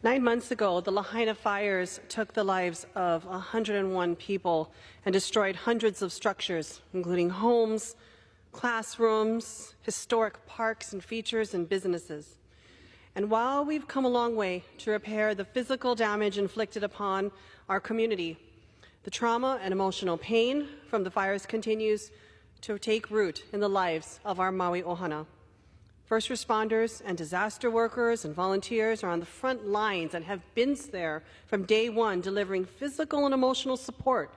9 months ago, the Lahaina fires took the lives of 101 people and destroyed hundreds of structures, including homes, classrooms, historic parks and features, and businesses. And while we've come a long way to repair the physical damage inflicted upon our community, the trauma and emotional pain from the fires continues to take root in the lives of our Maui ohana. First responders and disaster workers and volunteers are on the front lines and have been there from day one, delivering physical and emotional support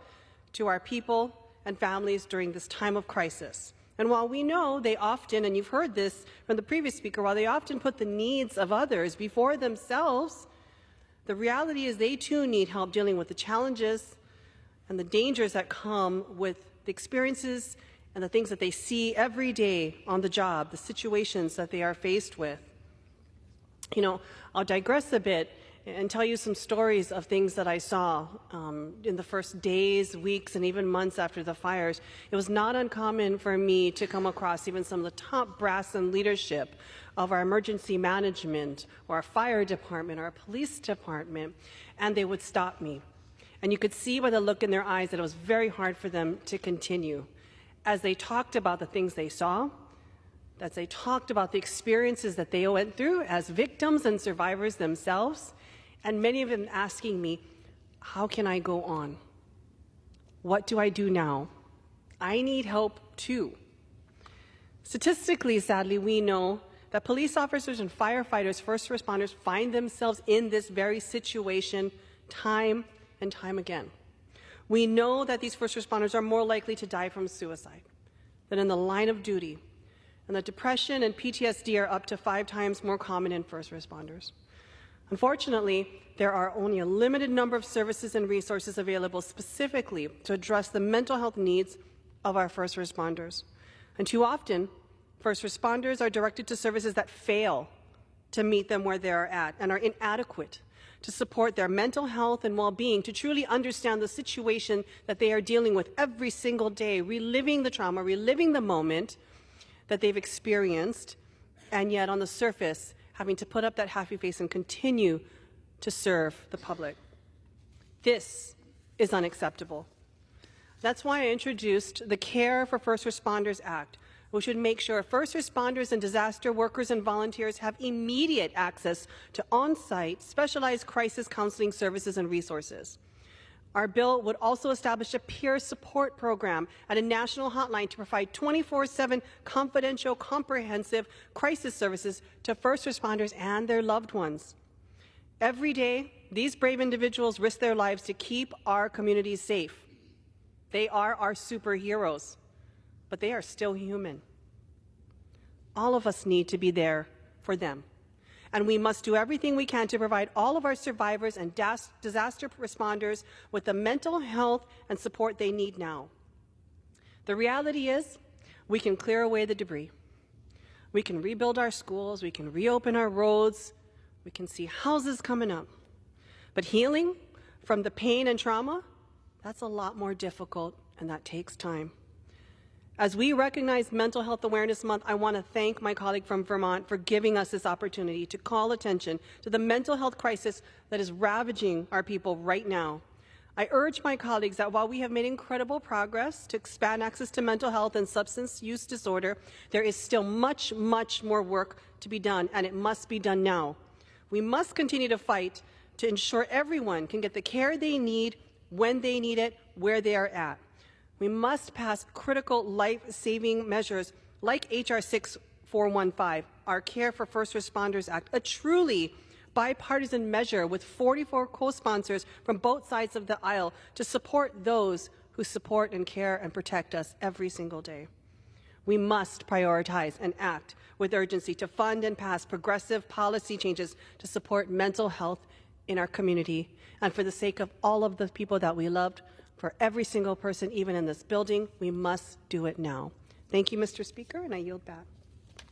to our people and families during this time of crisis. And while we know they often, and you've heard this from the previous speaker, while they often put the needs of others before themselves, the reality is they too need help dealing with the challenges and the dangers that come with the experiences and the things that they see every day on the job, the situations that they are faced with. You know, I'll digress a bit and tell you some stories of things that I saw in the first days, weeks, and even months after the fires. It was not uncommon for me to come across even some of the top brass and leadership of our emergency management or our fire department or our police department, and they would stop me. And you could see by the look in their eyes that it was very hard for them to continue. As they talked about the things they saw, as they talked about the experiences that they went through as victims and survivors themselves, and many of them asking me, how can I go on? What do I do now? I need help too. Statistically, sadly, we know that police officers and firefighters, first responders, find themselves in this very situation time and time again. We know that these first responders are more likely to die from suicide than in the line of duty, and that depression and PTSD are up to 5 times more common in first responders. Unfortunately, there are only a limited number of services and resources available specifically to address the mental health needs of our first responders. And too often, first responders are directed to services that fail to meet them where they are at and are inadequate to support their mental health and well-being, to truly understand the situation that they are dealing with every single day, reliving the trauma, reliving the moment that they've experienced, and yet on the surface, having to put up that happy face and continue to serve the public. This is unacceptable. That's why I introduced the Care for First Responders Act, which would make sure first responders and disaster workers and volunteers have immediate access to on-site specialized crisis counseling services and resources. Our bill would also establish a peer support program at a national hotline to provide 24/7 confidential, comprehensive crisis services to first responders and their loved ones. Every day, these brave individuals risk their lives to keep our communities safe. They are our superheroes, but they are still human. All of us need to be there for them. And we must do everything we can to provide all of our survivors and disaster responders with the mental health and support they need now. The reality is, we can clear away the debris. We can rebuild our schools, we can reopen our roads, we can see houses coming up. But healing from the pain and trauma, that's a lot more difficult, and that takes time. As we recognize Mental Health Awareness Month, I want to thank my colleague from Vermont for giving us this opportunity to call attention to the mental health crisis that is ravaging our people right now. I urge my colleagues that while we have made incredible progress to expand access to mental health and substance use disorder, there is still much, much more work to be done, and it must be done now. We must continue to fight to ensure everyone can get the care they need, when they need it, where they are at. We must pass critical life-saving measures like H.R. 6415, our Care for First Responders Act, a truly bipartisan measure with 44 co-sponsors from both sides of the aisle to support those who support and care and protect us every single day. We must prioritize and act with urgency to fund and pass progressive policy changes to support mental health in our community, and for the sake of all of the people that we loved, for every single person, even in this building, we must do it now. Thank you, Mr. Speaker, and I yield back.